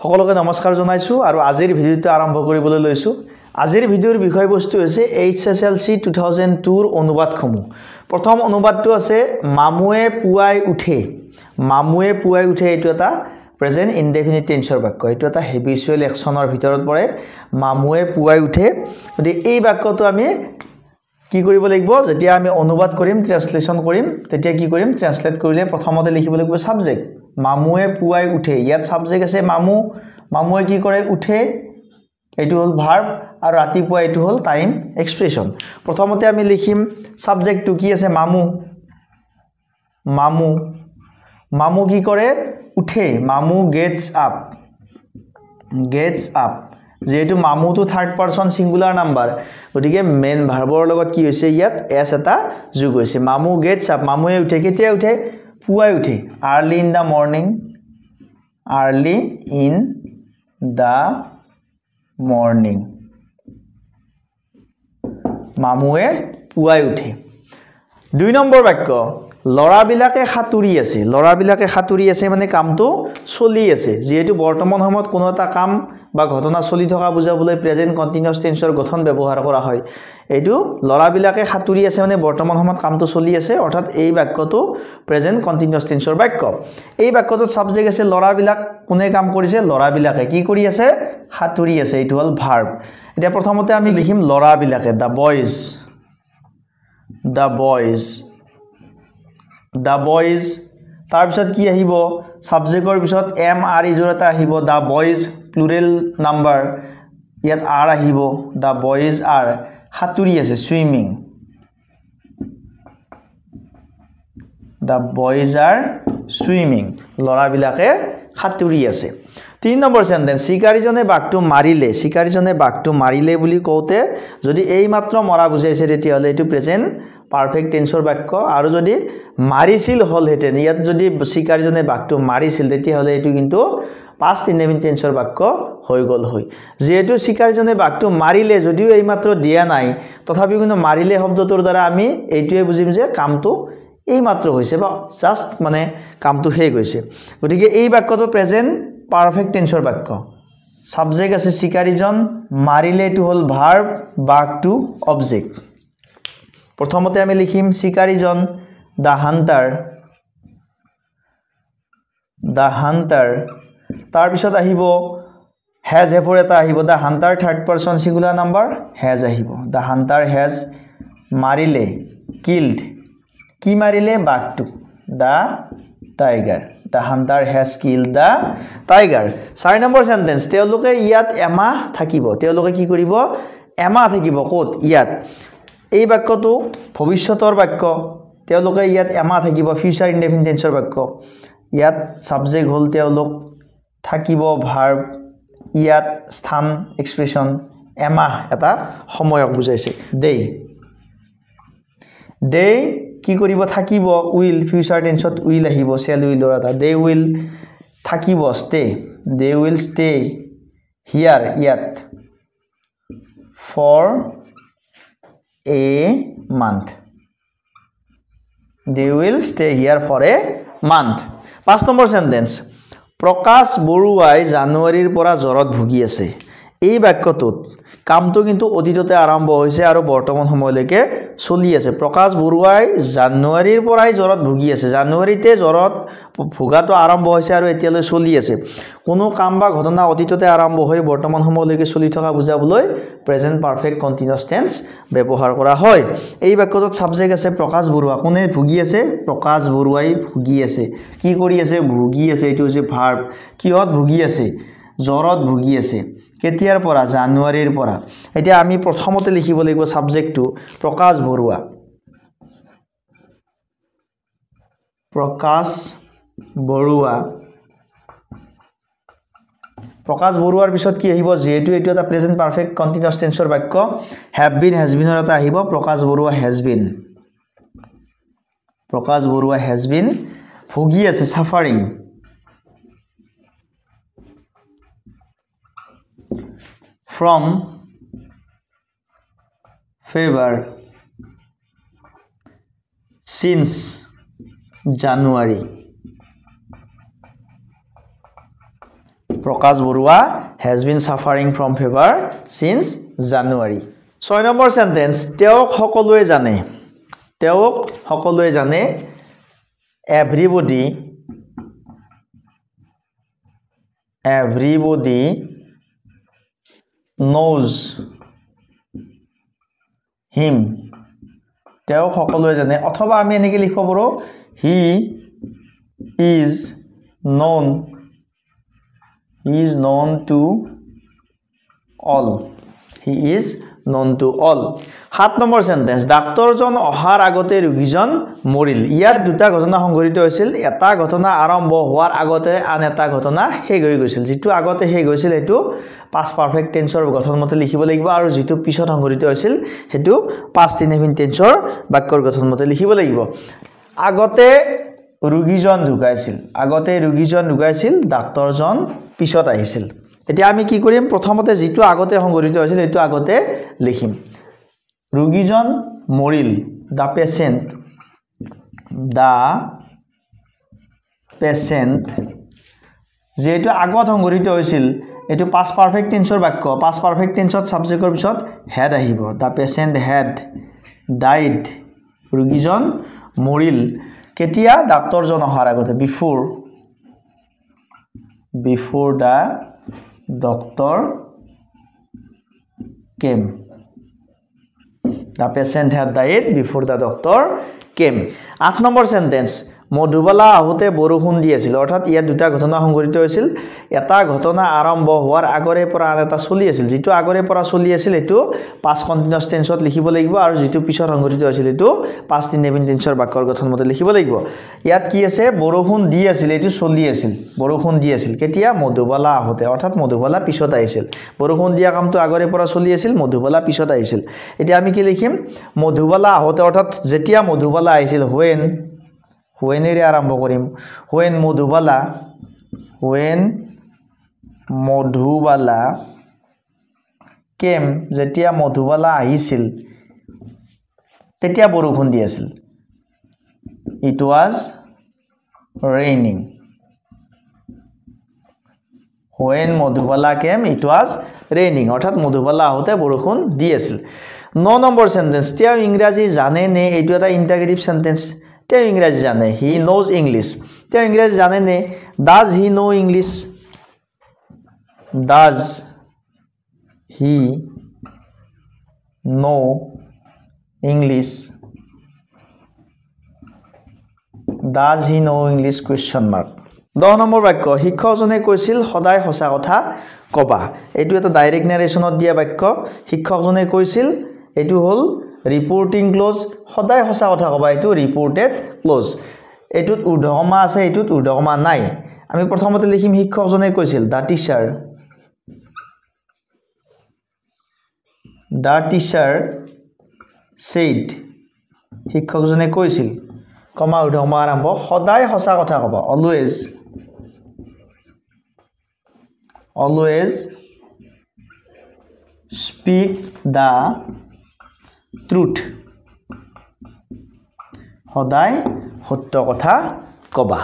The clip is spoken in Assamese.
সকলোকে নমস্কাৰ জনাইছো আৰু আজিৰ ভিডিওটো আৰম্ভ কৰিবলৈ লৈছো আজিৰ ভিডিওৰ বিষয়বস্তু হৈছে HSLC 2002 ৰ অনুবাদসমূহ প্ৰথম অনুবাদটো আছে মামুৱে পুৱাই উঠে এইটো এটা প্ৰেজেন্ট ইনডেফিনিট টেন্সৰ বাক্য এইটো এটা হেবিচুৱেল একচনৰ ভিতৰত পৰে মামুৱে পুৱাই উঠে গতি এই বাক্যটো আমি কি কৰিব লাগিব যেতিয়া আমি অনুবাদ কৰিম ট্ৰান্সলেচন কৰিম তেতিয়া কি কৰিম ট্ৰান্সলেট কৰিলে প্ৰথমতে লিখিব লাগিব সাবজেক্ট মামুৱে পুৱাই উঠে ইয়াত সাবজেক্ট আছে মামুৱে কি কৰে উঠে এইটো হল ভাৰ্ব আৰু ৰাতিপুৱা এইটো হল টাইম এক্সপ্ৰেছন প্ৰথমতে আমি লিখিম সাবজেক্টটো কি আছে মামু কি কৰে উঠে মামু gets up যেহেতু মামুটো থাৰ্ড পাৰসন সিঙ্গুলাৰ নাম্বাৰ গতিকে মেইন ভাৰ্বৰ লগত কি হৈছে ইয়াত s এটা যোগ হৈছে মামু gets up মামুৱে উঠে কেতিয়া উঠে পুৱাই উঠে early in the morning মামুৱে পুৱাই উঠে দুই নম্বৰ বাক্য লৰাবিলাকে খাতুৰি আছে মানে কামটো চলি আছে যেহেতু বৰ্তমান সময়ত কোনো এটা কাম বা ঘটনা চলি থকা বুজাবলৈ প্ৰেজেন্ট কন্টিনিউয়াস টেন্সৰ গঠন ব্যৱহাৰ কৰা হয় এইটো লৰাবিলাকে খাতুৰি আছে মানে বৰ্তমান সময়ত কামটো চলি আছে অৰ্থাৎ এই বাক্যটো প্ৰেজেন্ট কন্টিনিউয়াস টেন্সৰ বাক্য এই বাক্যটোত সাবজেক্ট আছে লৰাবিলাক কোনে কাম কৰিছে লৰাবিলাকে কি কৰি আছে খাতুৰি আছে এইটো হল ভাৰ্ব এতিয়া প্ৰথমতে আমি লিখিম লৰাবিলাকে the boys তাৰ পিছত কি আহিব সাবজেক্টৰ পিছত am are ইজোৰটা আহিব the boys plural number ইয়াত are আহিব the boys are খাতুৰি আছে swimming the boys are swimming লৰাবিলাকে খাতুৰি আছে 3 নম্বৰ সেন্টেন্স শিকাৰীজনে বাঘটো মাৰিলে বুলি কওতে যদি এই মাত্ৰ মৰা বুজাইছে তেতিয়া হলে এটো প্ৰেজেন্ট পাৰফেক্ট টেন্সৰ বাক্য আৰু যদি মাৰিছিল হল হেতেন ইয়াত যদি শিকাৰীজনে বাঘটো মাৰিছিল তেতিয়া হলে এটো কিন্তু পাস্ট ইনডেফিনিট টেন্সৰ বাক্য হৈ গল হয় যেহেতু শিকাৰীজনে বাঘটো মাৰিলে যদিও এই মাত্ৰ দিয়া নাই তথাপিও কিন্তু মাৰিলে শব্দটোৰ দ্বাৰা আমি এইটোৱে বুজিম যে কামটো এই মাত্ৰ হৈছে বা জাস্ট মানে কামটো হে গৈছে গতিকে এই বাক্যটো প্ৰেজেন্ট পাৰফেক্ট টেন্সৰ বাক্য সাবজেক্ট আছে শিকাৰীজন মাৰিলে এটো হল ভাৰ্ব বাঘটো অবজেক্ট প্ৰথমতে আমি লিখিম শিকাৰীজন the hunter তাৰ পিছত আহিব has এফৰ এটা আহিব the hunter third person singular number has আহিব the hunter has মাৰিলে killed কি মাৰিলে বাঘটো the tiger the hunter has killed the tiger 4 number sentence তেওঁলোকে ইয়াত এমাহ থাকিব তেওঁলোকে কি কৰিব এমাহ থাকিব ক'ত ইয়াত এই বাক্যটো ভৱিষ্যতৰ বাক্য তেওঁলোকে ইয়াত এমাহ থাকিব ফিউচাৰ ইনডেফিনিট টেন্সৰ বাক্য ইয়াত সাবজেক্ট হল তেওঁলোক থাকিব ভাৰ্ব ইয়াত স্থান এক্সপ্ৰেছন এমাহ এটা সময়ক বুজাইছে দে কি কৰিব থাকিব উইল ফিউচাৰ টেন্সত উইল আহিব সেল উইলৰ এটা দে উইল থাকিব দে উইল ষ্টে হিয়াৰ ইয়াত for a month they will stay here for a month 5 number sentence প্ৰকাশ বৰুৱাই জানুৱাৰীৰ পৰা জ্বৰত ভুগি আছে এই বাক্যটোত কামটো কিন্তু অতীততে আৰম্ভ হৈছে আৰু বৰ্তমান সময়লৈকে চলি আছে প্ৰকাশ বৰুৱাই জানুৱাৰীৰ পৰাই জ্বৰত ভুগি আছে জানুৱাৰীতে জ্বৰত ভুগাটো আৰম্ভ হৈছে আৰু এতিয়ালৈ চলি আছে কোনো কাম বা ঘটনা অতীততে আৰম্ভ হৈ বৰ্তমান সময়লৈকে চলি থকা বুজাবলৈ প্ৰেজেন্ট পাৰফেক্ট কন্টিনিউয়াস টেন্স ব্যৱহাৰ কৰা হয় এই বাক্যটোত সাবজেক্ট আছে প্ৰকাশ বৰুৱা কোনে ভুগি আছে প্ৰকাশ বৰুৱাই ভুগি আছে কি কৰি আছে ভুগি আছে এটো হৈছে ভাৰ্ব কিহত ভুগি আছে জ্বৰত ভুগি আছে কেতিয়াৰ পৰা জানুৱাৰীৰ পৰা এতিয়া আমি প্ৰথমতে লিখিব লাগিব সাবজেক্টটো প্ৰকাশ বৰুৱাৰ পিছত কি আহিব যেহেতু এটো এটা প্ৰেজেন্ট পাৰফেক্ট কন্টিনিউয়াস টেন্সৰ বাক্য হ্যাভ বিন হ্যাজ বিনৰ এটা আহিব প্ৰকাশ বৰুৱা হ্যাজ বিন ভুগি আছে সাফাৰিং from fever since January Prakash Baruah has been suffering from fever since January 6 number sentence তেওঁক সকলোৱে জানে everybody knows him তেওঁক সকলোৱে জানে অথবা আমি এনেকৈ লিখিব পাৰো he is known to all he is known to all 7 নম্বৰ সেন্টেন্স ডাক্তৰজন অহাৰ আগতে ৰোগীজন মৰিল ইয়াত দুটা ঘটনা সংঘটিত হৈছিল এটা ঘটনা আৰম্ভ হোৱাৰ আগতে আন এটা ঘটনা শেষ হৈ গৈছিল যেটো আগতে শেষ হৈছিল এটো past perfect tenseৰ গঠন মতে লিখিব লাগিব আৰু যেটো পিছত সংঘটিত হৈছিল হেতু past indefinite tenseৰ বাক্যৰ গঠন মতে লিখিব লাগিব আগতে ৰোগীজন ঢুকাইছিল ডাক্তৰজন পিছত আহিছিল এতিয়া আমি কি কৰিম প্ৰথমতে যেটো আগতে সংঘটিত হৈছিল এটো আগতে লিখিম ৰোগীজন মৰিল the patient যেটো আগত সংঘটিত হৈছিল এটো past perfect tenseৰ বাক্য past perfect tenseত সাবজেক্টৰ পিছত had আহিব the patient had died ৰোগীজন মৰিল কেতিয়া ডাক্তৰজন অহাৰ আগতে before the doctor came the patient had died before the doctor came 8 number sentence Madhubala আহোতে বৰষুণ দি আছিল অৰ্থাৎ ইয়া দুটা ঘটনা সংঘটিত হৈছিল এটা ঘটনা আৰম্ভ হোৱাৰ আগৰে পৰা আন এটা চলি আছিল যেটো আগৰে পৰা চলি আছিল এটো past continuous tenseত লিখিব লাগিব আৰু যেটো পিছত সংঘটিত হৈছিল এটো past indefinite tenseৰ বাক্যৰ গঠন মতে লিখিব লাগিব ইয়াত কি আছে বৰষুণ দি আছিল এটো চলি আছিল বৰষুণ দি আছিল কেতিয়া মধুবালা আহোতে অৰ্থাৎ মধুবালা পিছত আহিছিল বৰষুণ দিয়া কামটো আগৰে পৰা চলি আছিল মধুবালা পিছত আহিছিল এতিয়া আমি কি লিখিম মধুবালা আহোতে অৰ্থাৎ যেতিয়া মধুবালা আহিছিল when এৰে আৰম্ভ কৰিম when মধুবালা came যেতিয়া মধুবালা আহিছিল তেতিয়া বৰষুণ দি আছিল it was raining when Madhubala came it was raining অৰ্থাৎ মধুবালা আহোতে বৰষুণ দি আছিল 9 নম্বৰ সেন্টেন্স তেওঁ ইংৰাজী জানে নে এটো এটা ইন্টাৰগেটিভ সেন্টেন্স তেওঁ ইংৰাজী জানে he knows english তেওঁ ইংৰাজী জানে নে does he know english does he know english question mark 10 number বাক্য শিক্ষকজনে কৈছিল সদায় সঁচা কথা কবা এটো এটা ডাইৰেক্ট নাৰেশনত দিয়া বাক্য শিক্ষকজনে কৈছিল এটো হল ৰিপৰ্টিং ক্লোজ সদায় সঁচা কথা কবা এটো ৰিপৰ্টেড ক্লোজ এটোত উদ্ধকমা আছে এটোত উদ্ধকমা নাই আমি প্ৰথমতে লিখিম শিক্ষকজনে কৈছিল the teacher said শিক্ষকজনে কৈছিল কমা উদ্ধকমা আৰম্ভ সদায় সঁচা কথা কবা always speak the truth সদায় সত্য কথা কবা